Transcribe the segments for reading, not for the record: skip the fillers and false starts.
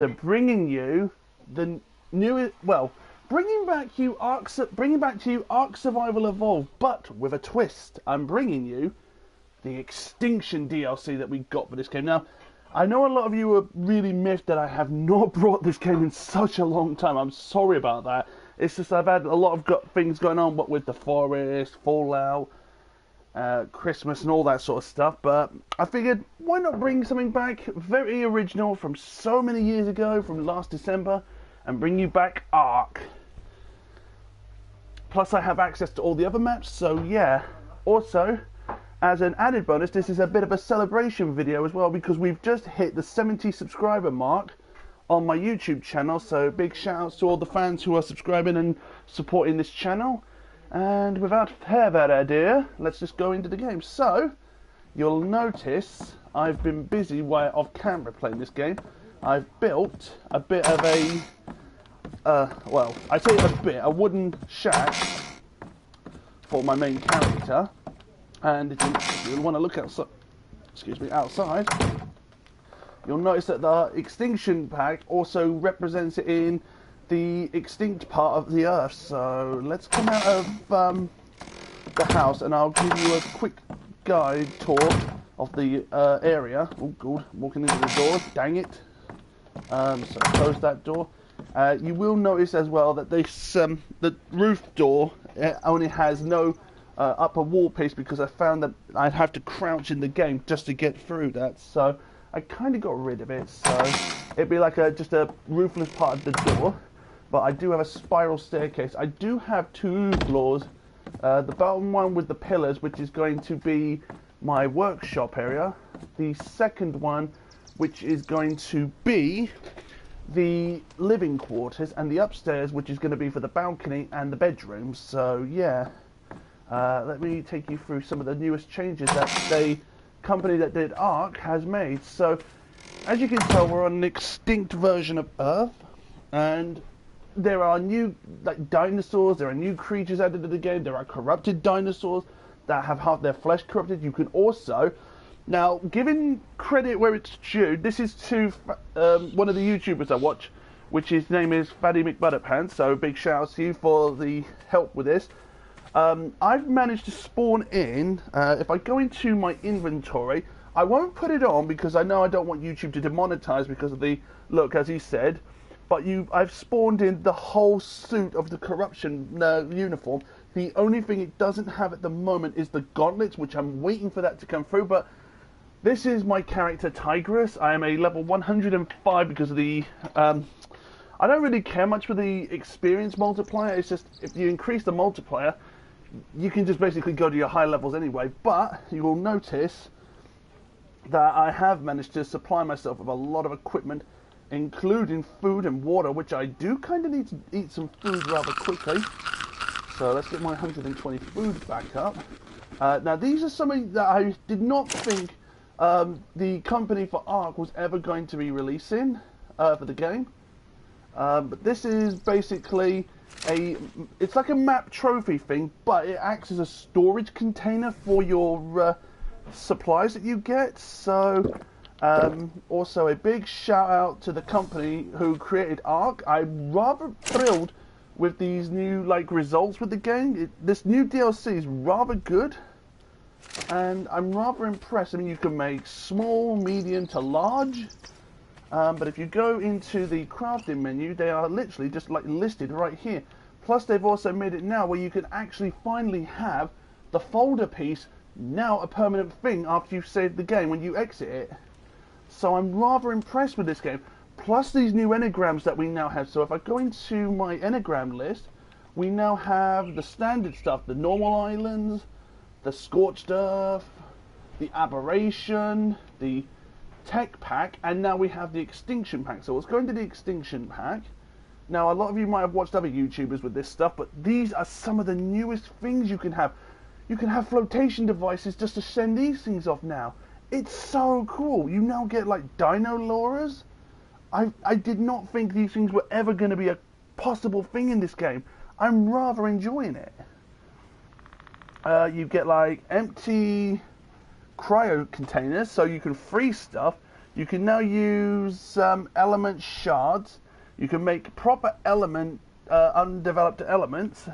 They're bringing you the new, well, bringing back to you Ark Survival Evolved, but with a twist. I'm bringing you the Extinction DLC that we got for this game. Now, I know a lot of you are really miffed that I have not brought this game in such a long time. I'm sorry about that. It's just I've had a lot of things going on, what with the forest, Fallout, Christmas and all that sort of stuff, but I figured why not bring something back very original from so many years ago, from last December, and bring you back Ark. Plus I have access to all the other maps, so yeah. Also, as an added bonus, this is a bit of a celebration video as well, because we've just hit the 70 subscriber mark on my YouTube channel, so big shout outs to all the fans who are subscribing and supporting this channel. And without further ado, let's just go into the game. So, you'll notice I've been busy while off camera playing this game. I've built a bit of a, well, I say a wooden shack for my main character. And if you want to look outside, you'll notice that the extinction pack also represents it in the extinct part of the earth. So let's come out of the house and I'll give you a quick guide tour of the area. Oh god, walking into the door, dang it. So close that door. You will notice as well that this the roof door only has no upper wall piece, because I found that I'd have to crouch in the game just to get through that, so I kind of got rid of it. So it'd be like just a roofless part of the door. But I do have a spiral staircase. I do have two floors. The bottom one with the pillars, which is going to be my workshop area. The second one, which is going to be the living quarters. And the upstairs, which is going to be for the balcony and the bedrooms. So, yeah. Let me take you through some of the newest changes that the company that did Ark has made. So, as you can tell, we're on an extinct version of Earth. And there are new dinosaurs, there are new creatures added to the game, there are corrupted dinosaurs that have half their flesh corrupted. You can also, now giving credit where it's due, this is to one of the YouTubers I watch, which his name is Faddy McButterpants, so big shout out to you for the help with this. I've managed to spawn in, if I go into my inventory, I won't put it on because I know I don't want YouTube to demonetize because of the look, as he said. But I've spawned in the whole suit of the corruption uniform. The only thing it doesn't have at the moment is the gauntlets, which I'm waiting for that to come through. But this is my character Tigress. I am a level 105 because of the... I don't really care much for the experience multiplier. It's just, if you increase the multiplier, you can just basically go to your high levels anyway. But you will notice that I have managed to supply myself with a lot of equipment, including food and water, which I do kind of need to eat some food rather quickly. So let's get my 120 food back up. Now these are something that I did not think the company for Ark was ever going to be releasing for the game. But this is basically it's like a map trophy thing, but it acts as a storage container for your supplies that you get. So also a big shout out to the company who created Ark. I'm rather thrilled with these new results with the game. This new DLC is rather good, and I'm rather impressed. I mean, you can make small, medium to large, but if you go into the crafting menu, they are literally just listed right here. Plus they've also made it now where you can actually finally have the folder piece now a permanent thing after you've saved the game when you exit it. So I'm rather impressed with this game. Plus these new enneagrams that we now have. So if I go into my enneagram list, we now have the standard stuff, the normal islands, the scorched earth, the aberration, the tech pack, and now we have the extinction pack. So let's go into the extinction pack. Now a lot of you might have watched other YouTubers with this stuff, but these are some of the newest things you can have. You can have flotation devices just to send these things off now. It's so cool. You now get dino lures. I did not think these things were ever going to be a possible thing in this game. I'm rather enjoying it. You get empty cryo containers, so you can freeze stuff. You can now use element shards. You can make proper undeveloped elements.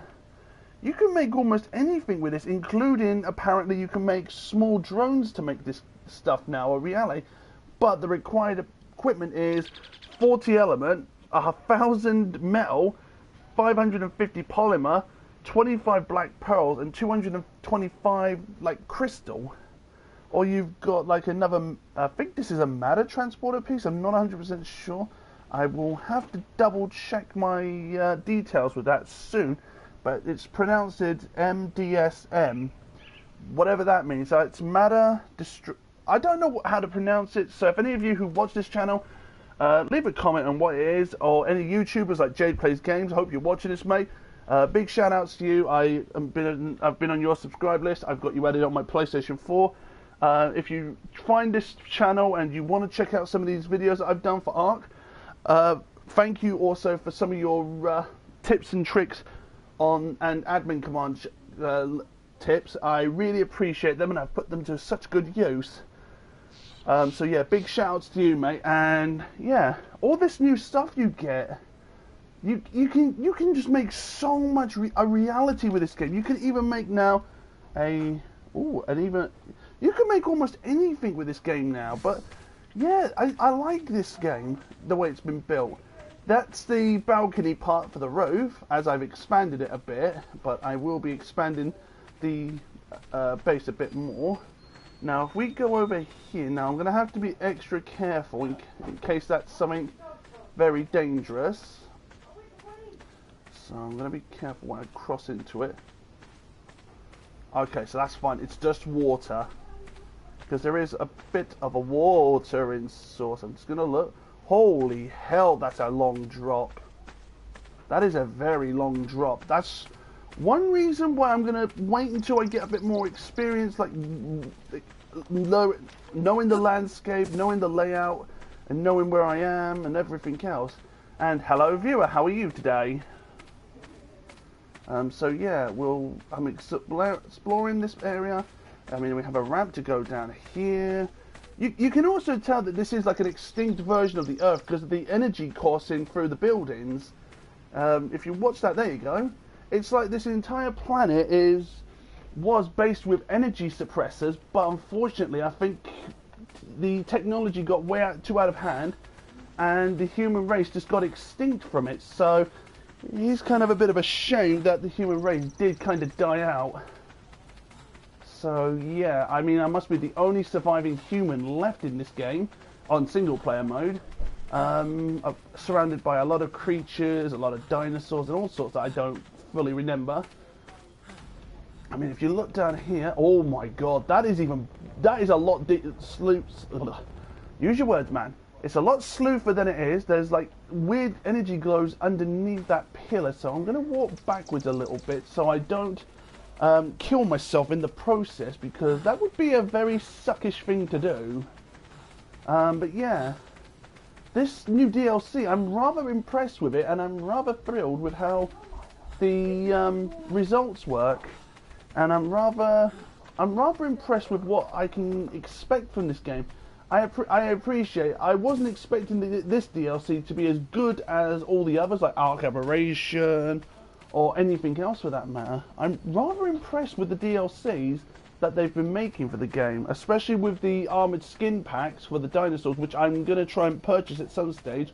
You can make almost anything with this, including, apparently, you can make small drones to make this stuff now a reality. But the required equipment is 40 element, 1,000 metal, 550 polymer, 25 black pearls, and 225 like crystal. Or you've got like another, I think this is a matter transporter piece, I'm not 100% sure. I will have to double check my details with that soon. But it's pronounced MDSM, whatever that means. So it's matter I don't know how to pronounce it. So if any of you who watch this channel, leave a comment on what it is, or any YouTubers like Jade Plays Games. I hope you're watching this, mate. Big shout outs to you. I've been on your subscribe list. I've got you added on my PlayStation 4. If you find this channel and you want to check out some of these videos that I've done for Ark, thank you also for some of your tips and tricks and admin command tips. I really appreciate them, and I've put them to such good use. So yeah, big shout outs to you, mate. And yeah, all this new stuff you get, you can just make so much a reality with this game. You can even make now you can make almost anything with this game now. But yeah, I like this game the way it's been built. That's the balcony part for the roof, as I've expanded it a bit, but I will be expanding the base a bit more. Now, if we go over here, now I'm going to have to be extra careful in case that's something very dangerous. So I'm going to be careful when I cross into it. Okay, so that's fine. It's just water, because there is a bit of a watering source. I'm just going to look. Holy hell, that's a long drop. That is a very long drop. That's one reason why I'm going to wait until I get a bit more experience, like knowing the landscape, knowing the layout, and knowing where I am and everything else. And hello viewer, how are you today? So yeah, I'm exploring this area. I mean, we have a ramp to go down here. You can also tell that this is like an extinct version of the Earth because of the energy coursing through the buildings. If you watch that, there you go. It's like this entire planet was based with energy suppressors, but unfortunately, I think the technology got too out of hand, and the human race just got extinct from it. So it's kind of a bit of a shame that the human race did kind of die out. So yeah, I mean, I must be the only surviving human left in this game on single player mode. I'm surrounded by a lot of creatures, a lot of dinosaurs and all sorts that I don't fully remember. I mean, if you look down here, oh my god, that is a lot use your words, man. It's a lot sleuther than it is. There's like weird energy glows underneath that pillar, so I'm going to walk backwards a little bit so I don't kill myself in the process, because that would be a very suckish thing to do. But yeah, this new DLC, I'm rather impressed with it, and I'm rather thrilled with how the results work, and I'm rather impressed with what I can expect from this game. I appreciate. I wasn't expecting this DLC to be as good as all the others, like Ark Aberration or anything else for that matter. I'm rather impressed with the DLCs that they've been making for the game, especially with the armored skin packs for the dinosaurs, which I'm going to try and purchase at some stage.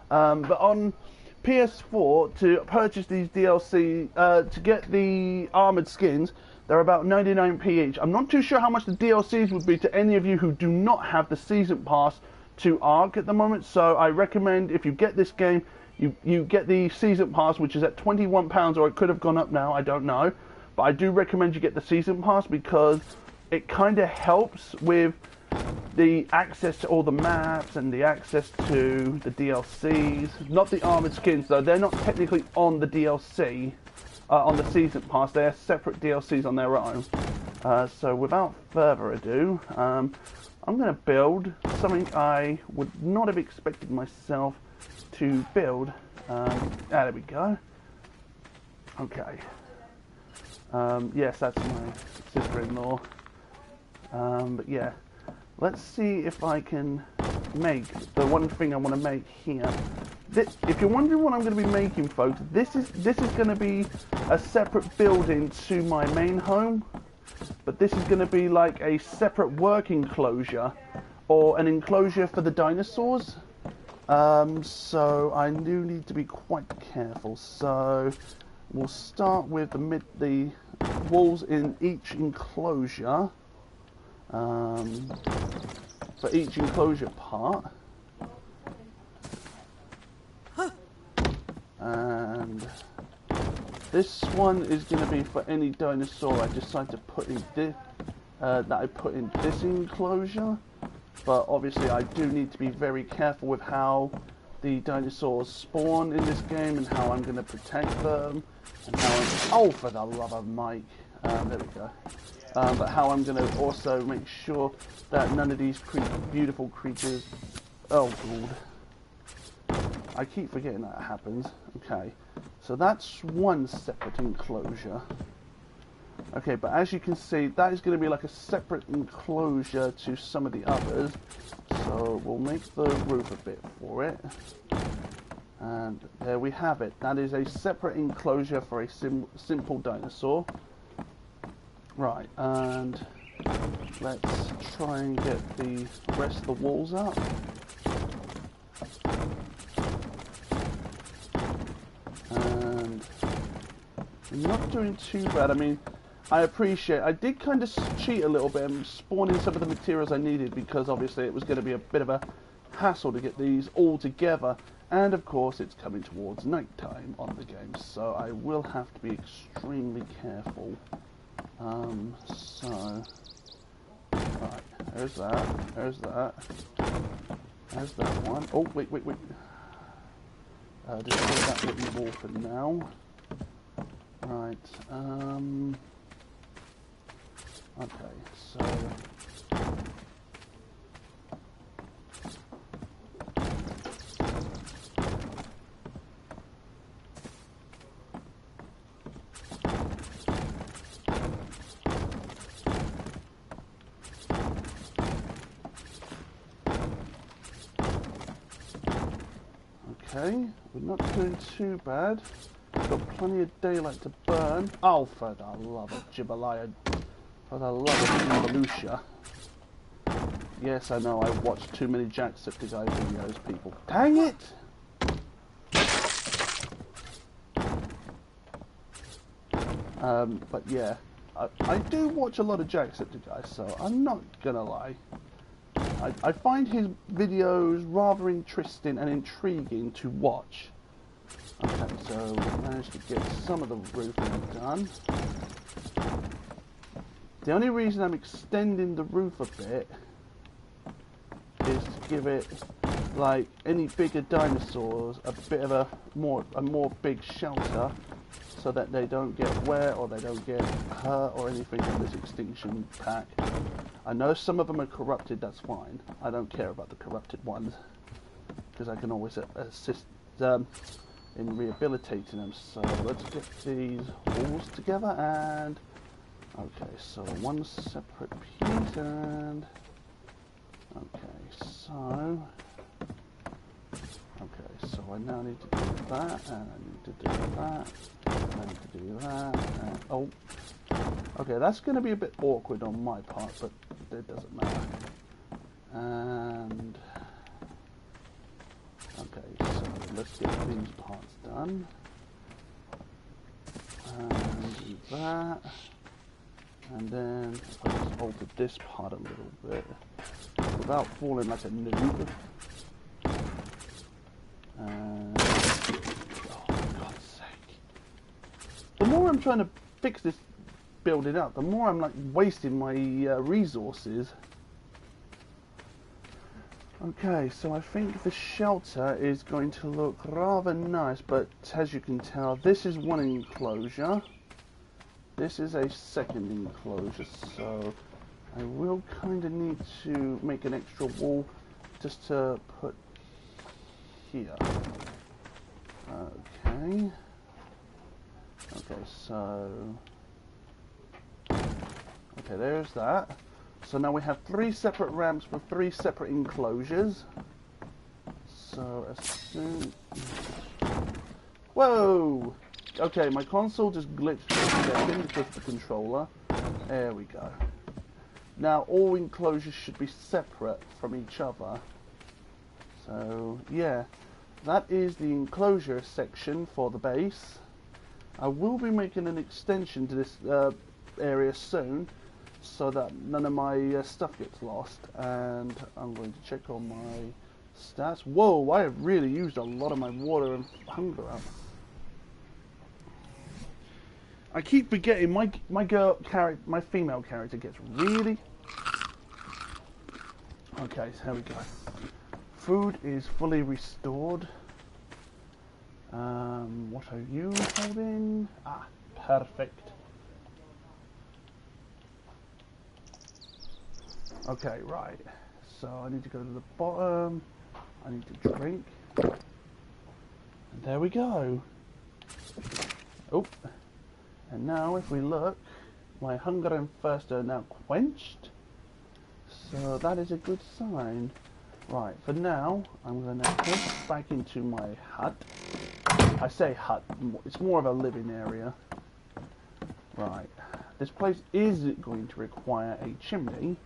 But on PS4, to purchase these DLC, to get the armored skins, they're about 99p each. I'm not too sure how much the DLCs would be to any of you who do not have the season pass to Ark at the moment, so I recommend if you get this game, you get the season pass, which is at £21, or it could have gone up now, I don't know. But I do recommend you get the season pass because it kind of helps with the access to all the maps and the access to the DLCs. Not the armored skins though, they're not technically on the DLC, on the season pass, they're separate DLCs on their own. So without further ado, I'm going to build something I would not have expected myself to build. There we go. Okay. Yes, that's my sister-in-law. But yeah, let's see if I can make the one thing I want to make here. If you're wondering what I'm going to be making, folks, this is going to be a separate building to my main home, but this is going to be like a separate work enclosure or an enclosure for the dinosaurs. So I do need to be quite careful. So we'll start with the walls in each enclosure. For each enclosure part. And this one is going to be for any dinosaur I decide to put in this, that I put in this enclosure. But obviously I do need to be very careful with how the dinosaurs spawn in this game and how I'm going to protect them. And how oh, for the love of Mike. There we go. But how I'm going to also make sure that none of these beautiful creatures... Oh, God. I keep forgetting that happens. Okay, so that's one separate enclosure. Okay, but as you can see, that is going to be like a separate enclosure to some of the others. So we'll make the roof a bit for it. And there we have it. That is a separate enclosure for a simple dinosaur. Right, and let's try and get the rest of the walls up. And I'm not doing too bad. I mean, I did kind of cheat a little bit and spawn in some of the materials I needed because obviously it was going to be a bit of a hassle to get these all together. And of course it's coming towards night time on the game, so I will have to be extremely careful. So, right, there's that, there's that one. Oh, wait. Just put that wooden wall for now. Right, okay, so... Okay, we're not doing too bad. Got plenty of daylight to burn. Oh, for the love of Jibalaya. For the love of Evolutia. Yes, I know, I watched too many Jacksepticeye videos, people. Dang it! But yeah, I do watch a lot of Jacksepticeye, so I'm not gonna lie. I find his videos rather interesting and intriguing to watch. Okay, so we managed to get some of the roofing done. The only reason I'm extending the roof a bit is to give it, like any bigger dinosaurs, a bit of a more big shelter, so that they don't get wet or they don't get hurt or anything in this extinction pack. I know some of them are corrupted, that's fine. I don't care about the corrupted ones, because I can always assist in rehabilitating them. So let's get these walls together and... Okay, so one separate piece and... Okay, so... Okay, so I now need to do that, and I need to do that, and I need to do that, and... Oh! Okay, that's going to be a bit awkward on my part, but it doesn't matter. And... Okay, so let's get these parts done. And do that. And then if I just alter this part a little bit, without falling like a noob. And... Oh, for God's sake. The more I'm trying to fix this building up, the more I'm like wasting my resources. Okay, so I think the shelter is going to look rather nice, but as you can tell, this is one enclosure. This is a second enclosure, so I will kind of need to make an extra wall just to put here. Okay. Okay, so... Okay, there's that. So now we have 3 separate ramps for 3 separate enclosures. So as soon... Whoa! Okay, my console just glitched for a second because of the controller. There we go. Now all enclosures should be separate from each other. So yeah, that is the enclosure section for the base. I will be making an extension to this area soon, so that none of my stuff gets lost. And I'm going to check on my stats. Whoa, I have really used a lot of my water and hunger up. I keep forgetting my female character gets really... Okay, so here we go. Food is fully restored. What are you holding? Ah, perfect. Okay, right. So I need to go to the bottom. I need to drink. And there we go. Oh. And now if we look, my hunger and thirst are now quenched. So that is a good sign. Right, for now, I'm going to head back into my hut. I say hut, it's more of a living area. Right, this place is going to require a chimney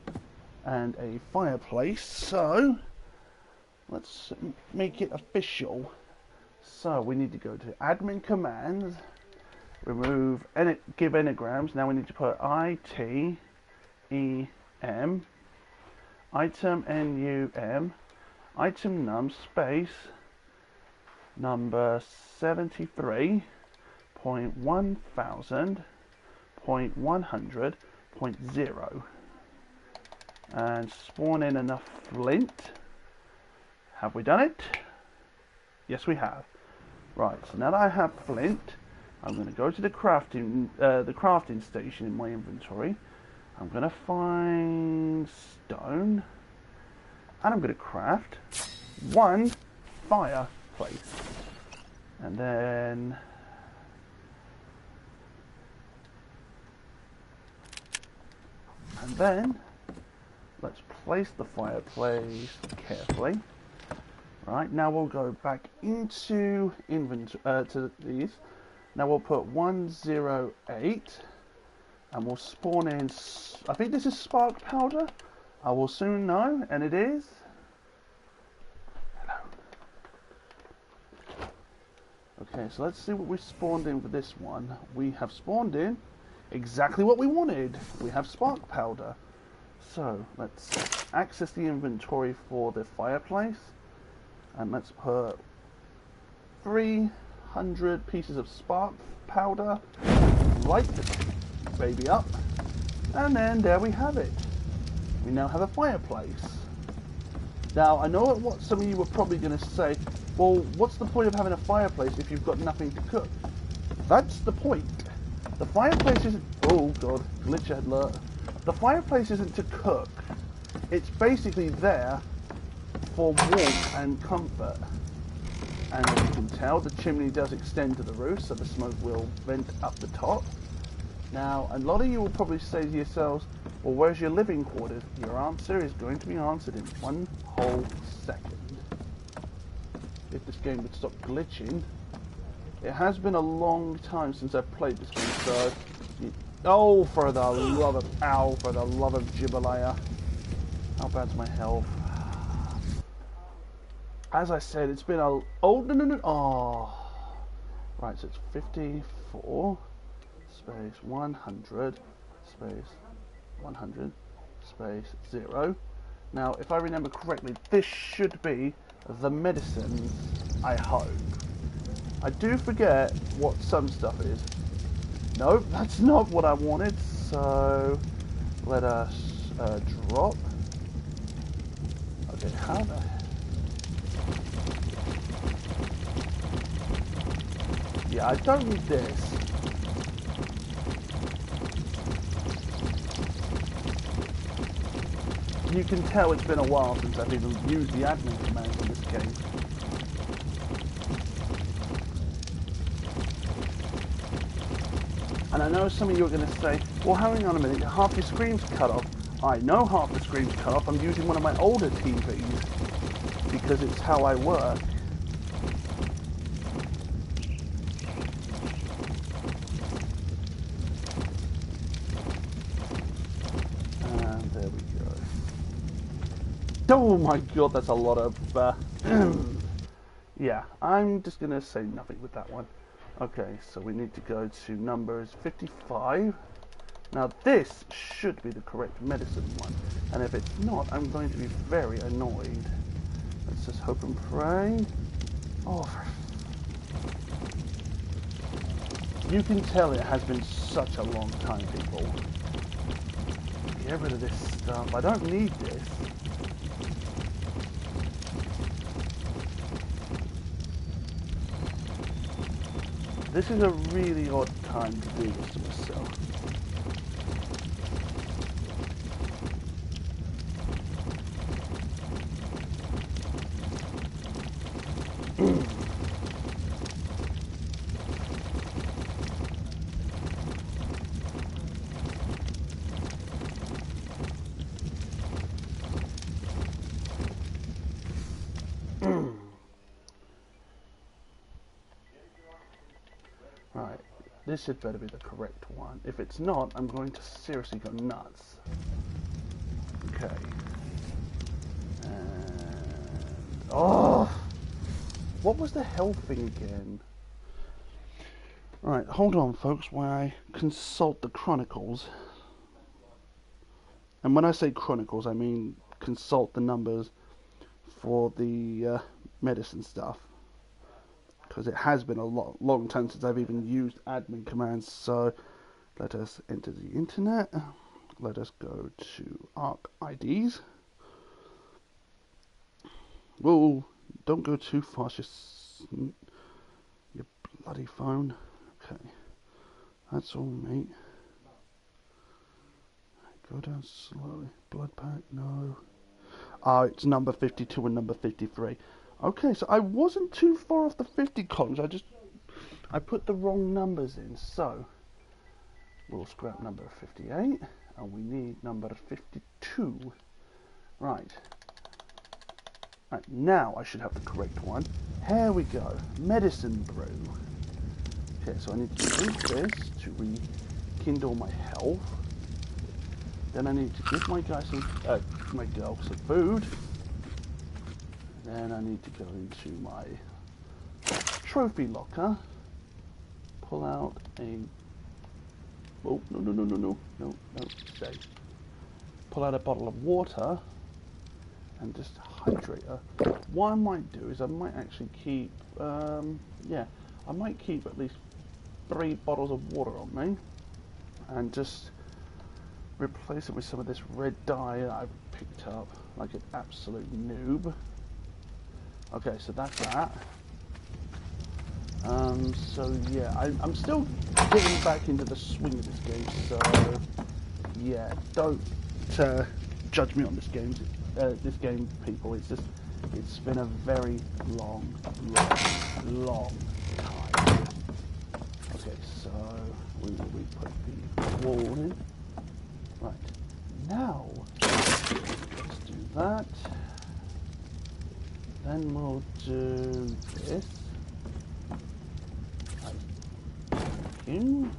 and a fireplace, so let's make it official. So we need to go to admin commands, remove, give engrams. Now we need to put ITEM, item NUM, item num space number 73.1000.100.0 and spawn in enough flint. Have we done it? Yes, we have. Right, so now that I have flint, I'm going to go to the crafting station in my inventory. I'm going to find stone, and I'm going to craft 1 fireplace. And then let's place the fireplace carefully. Right, now we'll go back into inventory to these. Now we'll put 108 and we'll spawn in, I think this is spark powder. I will soon know, and it is. Hello. Okay, so let's see what we spawned in for this one. We have spawned in exactly what we wanted. We have spark powder. So let's access the inventory for the fireplace, and let's put 300 pieces of spark powder. Light the baby up, and then there we have it. We now have a fireplace. Now I know what some of you were probably going to say, well, what's the point of having a fireplace if you've got nothing to cook? That's the point. The fireplace isn't, oh god, glitch alert. The fireplace isn't to cook. It's basically there for warmth and comfort. And as you can tell, the chimney does extend to the roof, so the smoke will vent up the top. Now, a lot of you will probably say to yourselves, well, where's your living quarters? Your answer is going to be answered in 1 whole second. If this game would stop glitching. It has been a long time since I've played this game, so... Oh, for the love of... Ow, for the love of Jibalaya. How bad's my health? As I said, it's been a... Oh, no. Oh. Right, so it's 54... space 100 space 100 space 0. Now, if I remember correctly, this should be the medicines, I hope. I do forget what some stuff is. Nope, that's not what I wanted, so let us drop. Okay, how the... Yeah, I don't need this. You can tell it's been a while since I've even used the admin command in this game. And I know some of you are going to say, well, hang on a minute, half your screen's cut off. I know half the screen's cut off. I'm using one of my older TVs because it's how I work. And there we go. Oh my god, that's a lot of... yeah, I'm just going to say nothing with that one. Okay, so we need to go to numbers 55. Now this should be the correct medicine one. And if it's not, I'm going to be very annoyed. Let's just hope and pray. Oh, you can tell it has been such a long time, people. Get rid of this stuff. I don't need this. This is a really odd time to do this to myself. Right, this had better be the correct one. If it's not, I'm going to seriously go nuts. Okay. And... oh! What was the health thing again? Right, hold on folks while I consult the chronicles. And when I say chronicles, I mean consult the numbers for the medicine stuff. Because it has been a long time since I've even used admin commands. So let us enter the internet. Let us go to ARC IDs. Whoa, don't go too fast, your bloody phone. Okay, that's all, mate. Go down slowly. Blood pack, no. Ah, it's number 52 and number 53. Okay, so I wasn't too far off the 50 columns. I put the wrong numbers in. So we'll scrap number 58, and we need number 52. Right. Right, now I should have the correct one. Here we go. Medicine brew. Okay, so I need to drink this to rekindle my health. Then I need to give my guy my girl some food. Then I need to go into my trophy locker. Pull out a... oh, no, stay. Pull out a bottle of water and just hydrate her. What I might do is I might actually keep, yeah, I might keep at least 3 bottles of water on me and just replace it with some of this red dye that I've picked up like an absolute noob. Okay, so that's that. So yeah, I'm still getting back into the swing of this game, so yeah, don't judge me on this game, people. It's just, it's been a very long time. Okay, so we put the wall in. Right, now let's do that. Then we'll do this. In.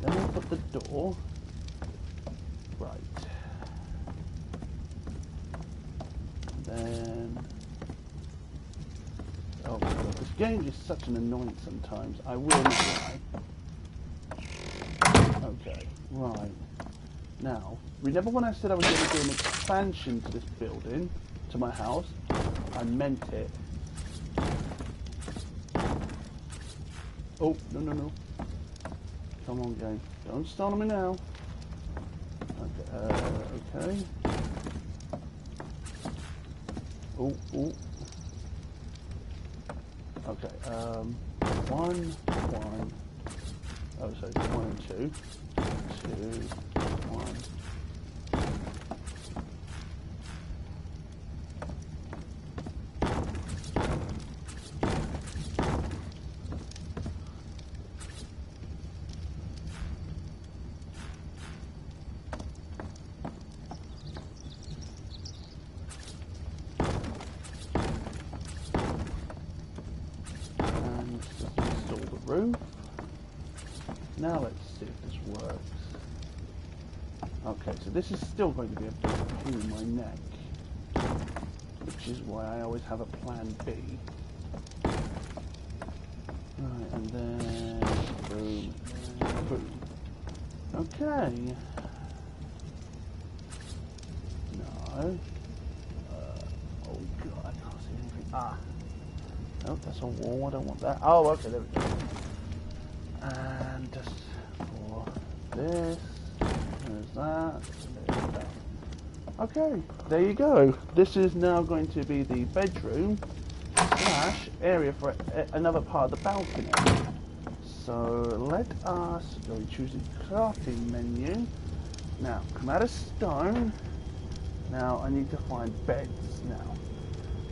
Then we'll put the door. Right. Then. Oh my god, this game is such an annoyance sometimes. I will not lie. Okay, right. Now, remember when I said I was going to do an expansion to this building, to my house? I meant it. Oh, no. Come on, game. Don't start on me now. Okay. Oh. Okay, 1. Oh, so 1 and 2. 2, 1. roof. Now let's see if this works. Okay, so this is still going to be a big pain in my neck, which is why I always have a plan B. Right, and then boom, and boom. Okay. No. Oh god, I can't see anything. Ah. Nope, that's a wall. I don't want that. Oh, okay, there we go. And just for this, there's that, there's that. Okay, there you go. This is now going to be the bedroom slash area for another part of the balcony. So let us go choose the crafting menu. Now, come out of stone. Now I need to find beds now.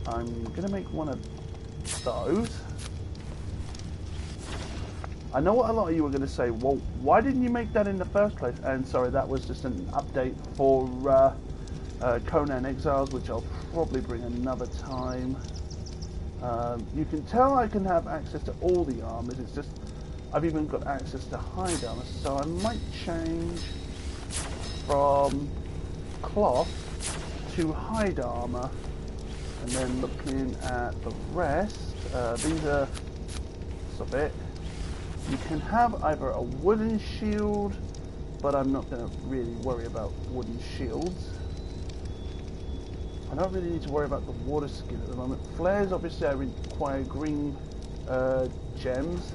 I'm going to make one of those. I know what a lot of you are going to say, well, why didn't you make that in the first place? And sorry, that was just an update for Conan Exiles, which I'll probably bring another time. You can tell I can have access to all the armors, it's just I've even got access to hide armor, so I might change from cloth to hide armor. And then looking at the rest, these are a bit. You can have either a wooden shield, but I'm not going to really worry about wooden shields. I don't really need to worry about the water skin at the moment. Flares, obviously I require green gems.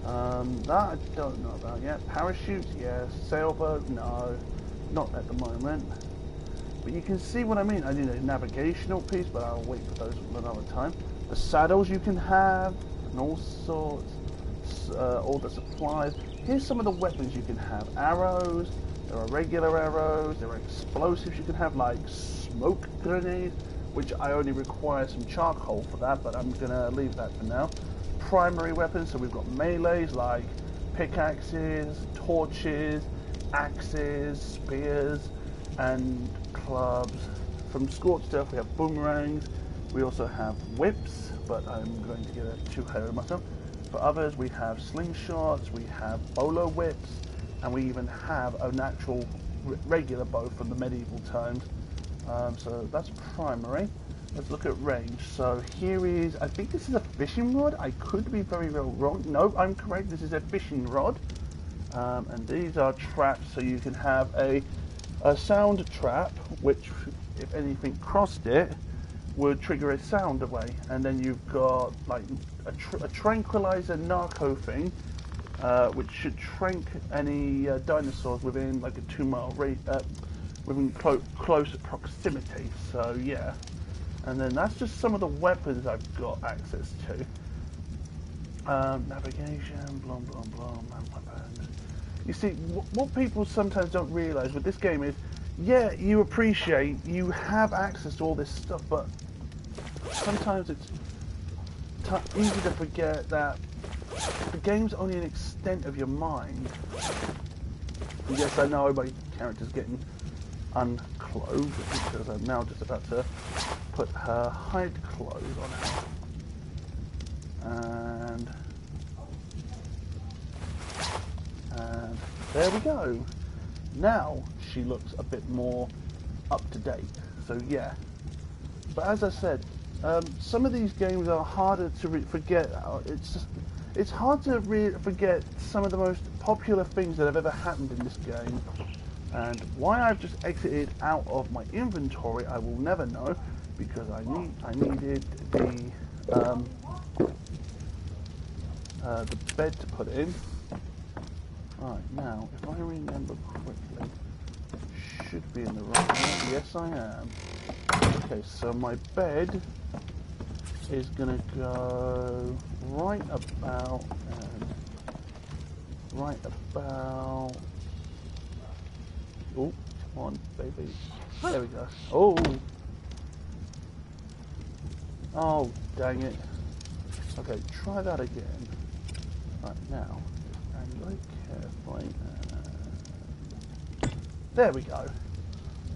That I don't know about yet. Parachutes, yes. Sailboat, no. Not at the moment. But you can see what I mean. I need a navigational piece, but I'll wait for those another time. The saddles you can have, and all sorts, all the supplies. Here's some of the weapons you can have. Arrows, there are regular arrows, there are explosives you can have, like smoke grenades, which I only require some charcoal for that, but I'm going to leave that for now. Primary weapons, so we've got melees, like pickaxes, torches, axes, spears, and clubs. From Scorched Earth we have boomerangs, we also have whips, but I'm going to get too high on myself. For others we have slingshots, we have bowler whips, and we even have an actual regular bow from the medieval times. So that's primary. Let's look at range. So here is, I think this is a fishing rod. I could be very well wrong. No, I'm correct. This is a fishing rod. And these are traps, so you can have a sound trap, which if anything crossed it would trigger a sound away. And then you've got like a tranquilizer narco thing, which should trank any dinosaurs within like a 2-mile radius, within close proximity. So yeah. And then that's just some of the weapons I've got access to. Navigation, blah blah blah, weapons. You see, what people sometimes don't realise with this game is, yeah, you appreciate you have access to all this stuff, but sometimes it's easy to forget that the game's only an extent of your mind. And yes, I know my character's getting unclothed because I'm now just about to put her hide clothes on her. And there we go. Now she looks a bit more up to date. So yeah. But as I said, some of these games are harder to forget. It's hard to forget some of the most popular things that have ever happened in this game. And why I've just exited out of my inventory, I will never know, because I needed the bed to put in. Right, now, if I remember quickly, should be in the right one. Yes, I am. Okay, so my bed is going to go right about. Oh, come on, baby. There we go. Oh. Oh, dang it. Okay, try that again. Right, now, very carefully. There we go.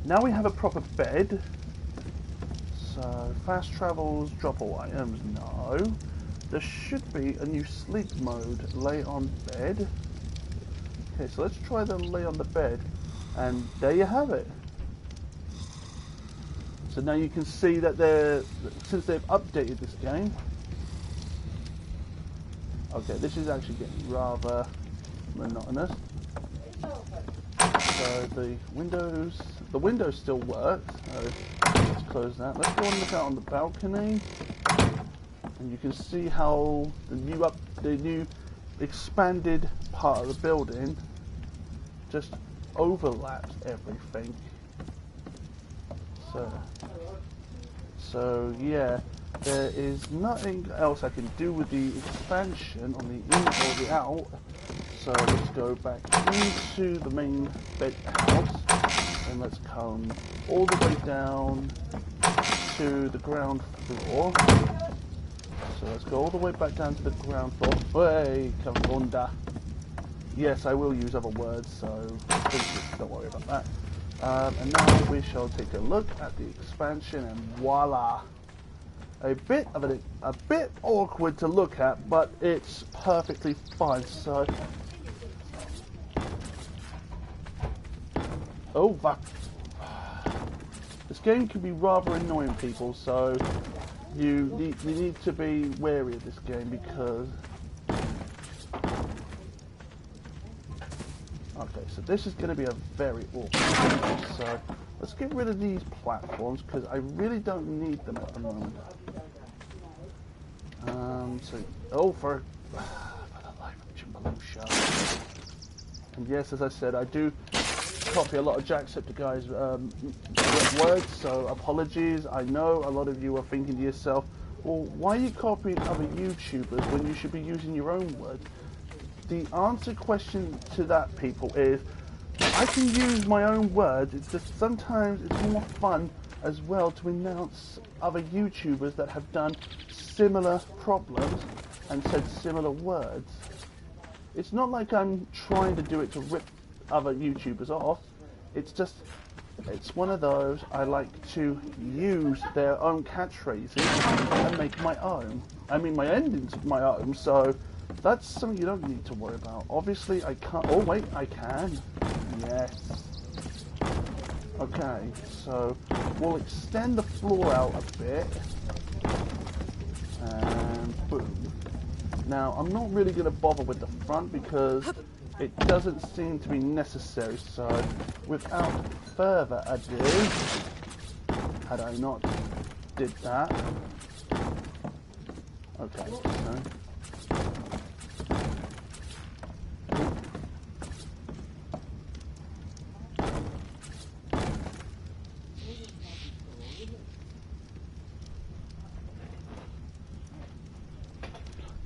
Now we have a proper bed. So, fast travels, drop all items, no. there should be a new sleep mode, lay on bed. Okay, so let's try the lay on the bed, and there you have it. So now you can see that since they've updated this game. Okay, this is actually getting rather monotonous. So the windows still work. So let's close that. Let's go and look out on the balcony, and you can see how the new expanded part of the building just overlaps everything. So yeah, there is nothing else I can do with the expansion on the in or the out. So let's go back into the main bed house, and let's come all the way down to the ground floor. So let's go all the way back down to the ground floor. Hey, Kavunda. Yes, I will use other words, so don't worry about that. And now we shall take a look at the expansion, and voila! A bit awkward to look at, but it's perfectly fine. So, oh fuck! This game can be rather annoying, people. So you need to be wary of this game because. Okay, so this is going to be a very awkward game. So let's get rid of these platforms because I really don't need them at the moment. For the life of Jimbaloo. And yes, as I said, I do copy a lot of Jacksepticeye's words, so apologies. I know a lot of you are thinking to yourself, well, why are you copying other YouTubers when you should be using your own words? The answer question to that, people, is I can use my own words. It's just sometimes it's more fun as well to announce other YouTubers that have done similar problems and said similar words. It's not like I'm trying to do it to rip other YouTubers off. It's just, it's one of those, I like to use their own catchphrases and make my own. I mean, my endings of my own, so that's something you don't need to worry about. Obviously, I can't. Oh, wait, I can. Yes. Okay, so we'll extend the floor out a bit. And boom. Now, I'm not really going to bother with the front because it doesn't seem to be necessary. So, without further ado, had I not did that. Okay, so.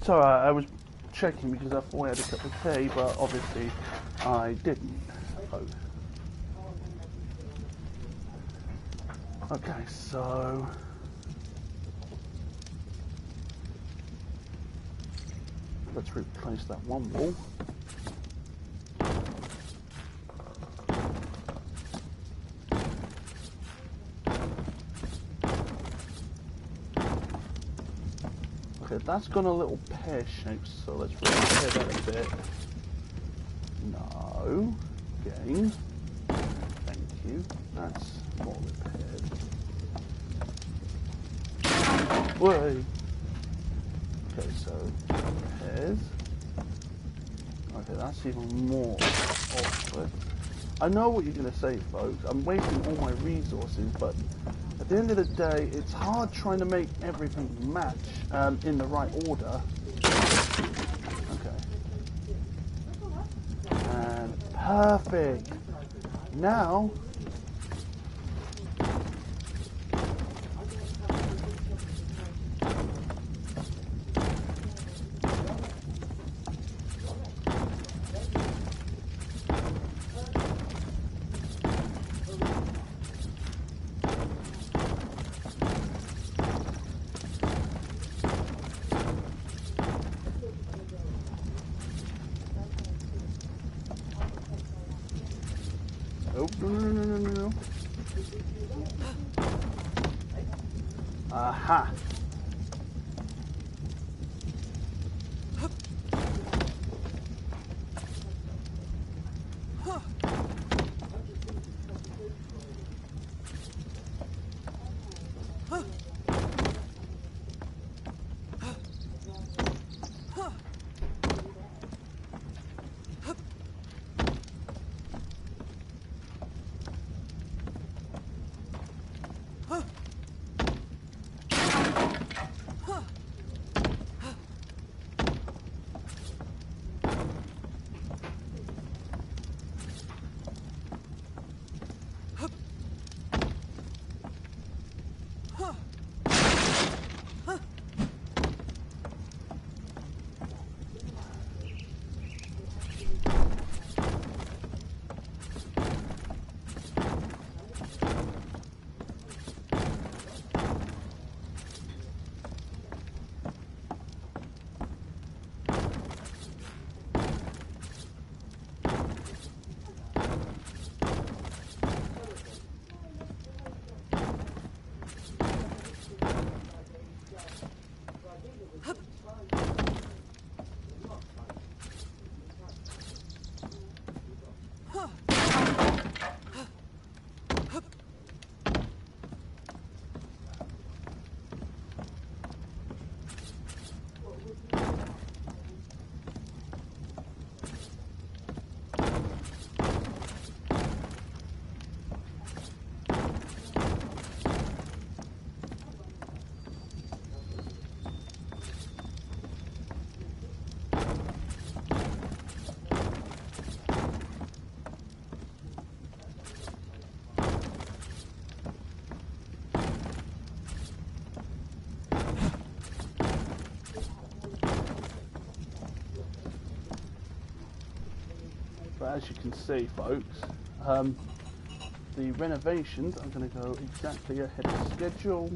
So I was checking because I thought I had a cup of tea, but obviously I didn't. Oh. Okay, so let's replace that one wall. Okay, that's gone a little pear-shaped, so let's repair that a bit. No. Game. Thank you. That's more repaired. Whoa. Okay, so repairs. Okay, that's even more awkward. I know what you're going to say, folks. I'm wasting all my resources, but at the end of the day, it's hard trying to make everything match in the right order. Okay. And perfect. Now, oh, no. Aha. But as you can see, folks, the renovations are going to go exactly ahead of schedule.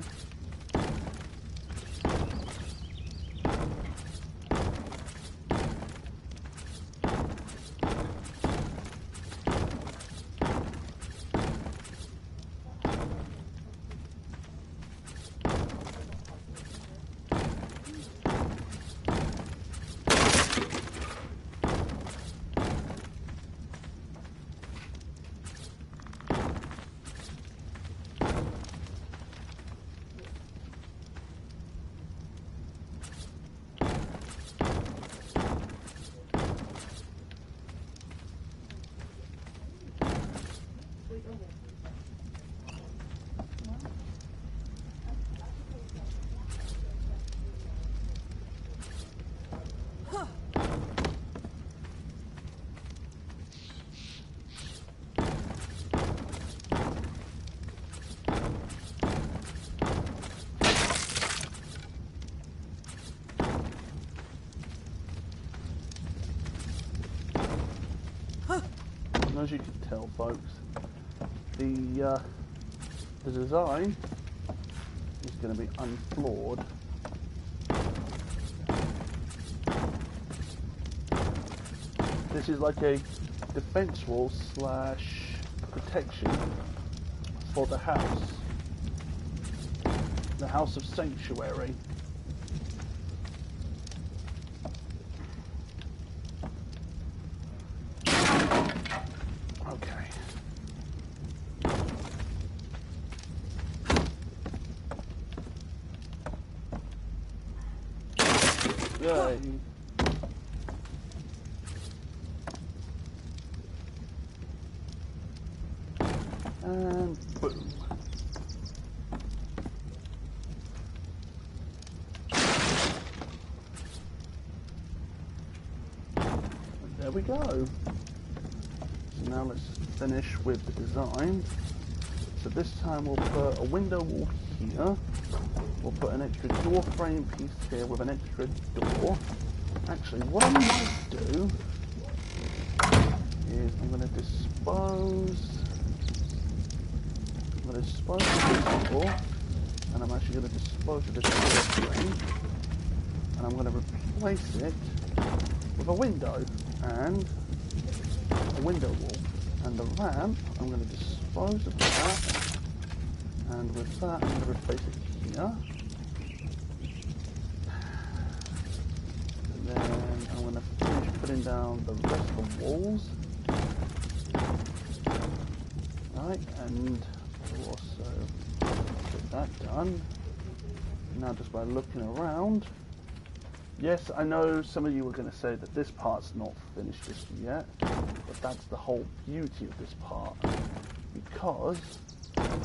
As you can tell, folks, the design is going to be unflawed. This is like a defense wall slash protection for the house of sanctuary. Yay. And boom. And there we go. So now let's finish with the design. So this time we'll put a window wall here. We'll put an extra door frame piece here with an extra door. Actually, what I might do is I'm going to dispose of this door, and I'm actually going to dispose of this door frame, and I'm going to replace it with a window and a window wall. And the ramp, I'm going to dispose of that, and with that I'm going to replace it here. And then I'm going to finish putting down the rest of the walls. Right, and we'll also get that done. Now just by looking around, yes, I know some of you were going to say that this part's not finished just yet, but that's the whole beauty of this part, because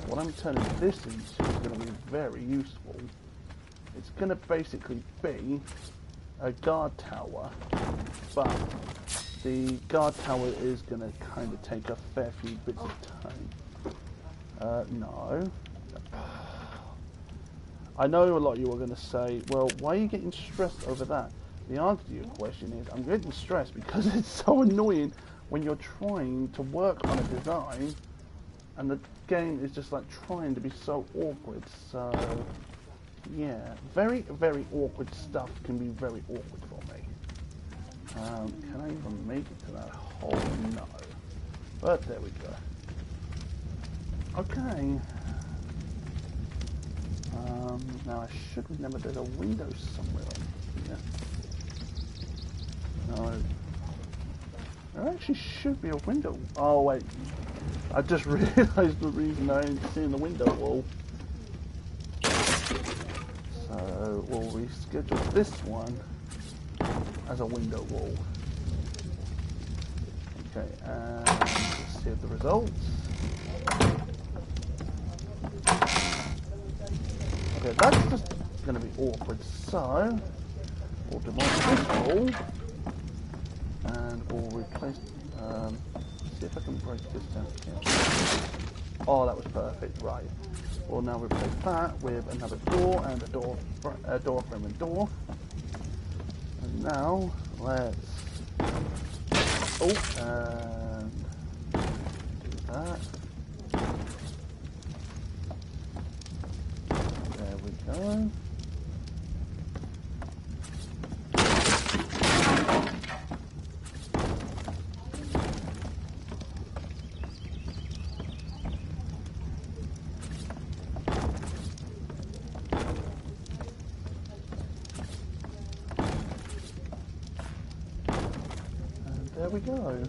what I'm turning this into is going to be very useful. It's going to basically be a guard tower, but the guard tower is going to kind of take a fair few bits of time. No. I know a lot of you are going to say, well, why are you getting stressed over that? The answer to your question is, I'm getting stressed because it's so annoying when you're trying to work on a design and the game is just like trying to be so awkward. So, yeah, very, very awkward stuff can be very awkward for me. Can I even make it to that hole? No. But there we go. Okay. Now I should remember there's a window somewhere in here. No. There actually should be a window. Oh wait. I just realised the reason I ain't seeing the window wall. So we'll reschedule this one as a window wall. Okay, and let's see the results. Okay, that's just going to be awkward, so we'll demolish this wall. and we'll replace. See if I can break this down here. Oh, that was perfect. Right. We'll now replace that with another door and a door frame and door. And now let's and do that. There we go. There we go.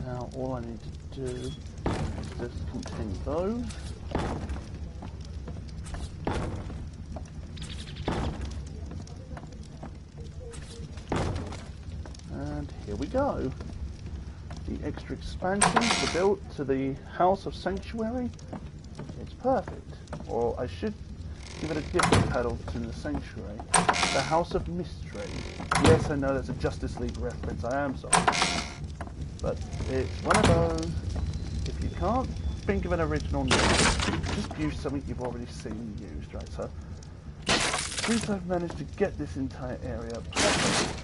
Now all I need to do is just contain those. And here we go. The extra expansion to build to the House of Sanctuary. It's perfect. Or I should give it a different title to the Sanctuary. The House of Mystery. Yes, I know that's a Justice League reference, I am sorry. But it's one of those, if you can't think of an original name, just use something you've already seen used, right? So, since I've managed to get this entire area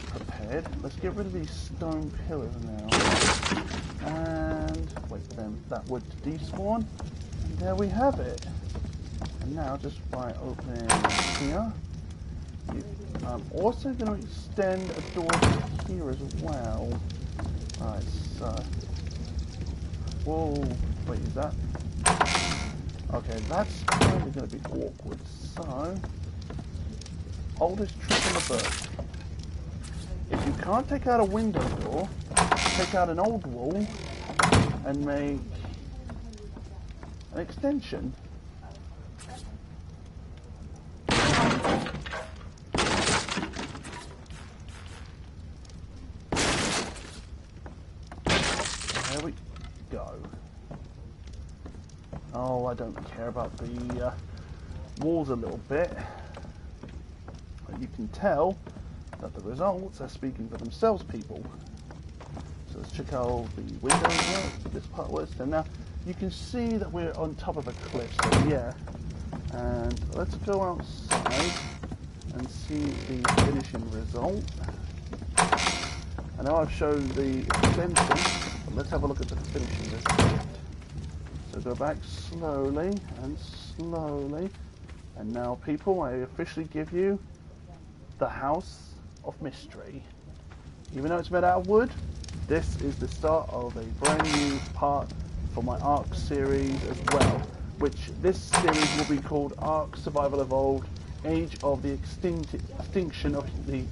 prepared, let's get rid of these stone pillars now. And wait for them, that wood to despawn. And there we have it. And now, just by opening here, I'm also going to extend a door here as well. Right, so... Whoa, wait, is that... Okay, that's probably going to be awkward, so... Oldest trick in the book. If you can't take out a window door, take out an old wall and make an extension. There we go. Oh, I don't care about the walls a little bit. But you can tell that the results are speaking for themselves, people. So let's check out the windows work, this part works. And now you can see that we're on top of a cliff, so yeah. And let's go outside and see the finishing result. I know I've shown the extension, but let's have a look at the finishing result. So go back slowly and slowly. And now, people, I officially give you the House of Mystery. Even though it's made out of wood, this is the start of a brand new part for my Ark series as well, which this series will be called Ark Survival Evolved Age of the Extinction of the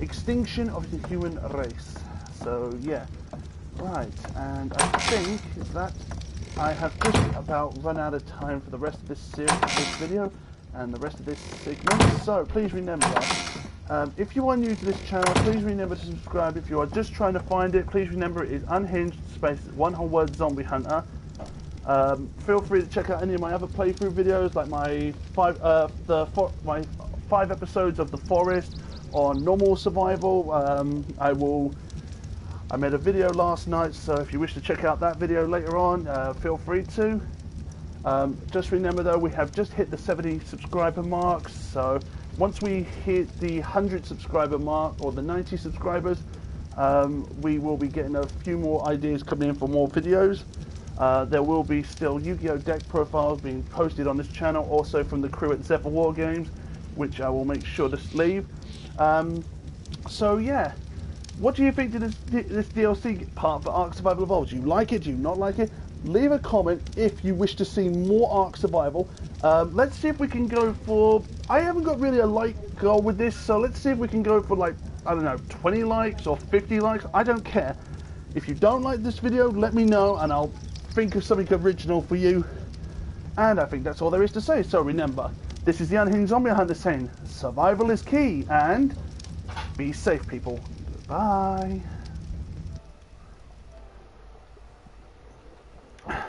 Extinction of the Human Race. So yeah, right, and I think that I have just about run out of time for the rest of this series, this video, and the rest of this segment. So please remember, if you are new to this channel, please remember to subscribe. If you are just trying to find it, please remember it is unhinged space one whole word zombie hunter. Feel free to check out any of my other playthrough videos, like my five episodes of The Forest on normal survival. I made a video last night, so if you wish to check out that video later on, feel free to. Just remember though, we have just hit the 70 subscriber mark, so once we hit the 100 subscriber mark, or the 90 subscribers, we will be getting a few more ideas coming in for more videos. There will be still Yu-Gi-Oh! Deck profiles being posted on this channel, also from the crew at Zephyr War Games, which I will make sure to leave. So yeah, what do you think of this DLC part for Ark Survival Evolved? Do you like it? Do you not like it? Leave a comment if you wish to see more Ark Survival. Let's see if we can go for... I haven't got really a like goal with this, so let's see if we can go for, like, I don't know, 20 likes or 50 likes. I don't care. If you don't like this video, let me know and I'll think of something original for you. And I think that's all there is to say. So remember, this is the Unhinged Zombie Hunter saying, survival is key, and be safe, people. Goodbye.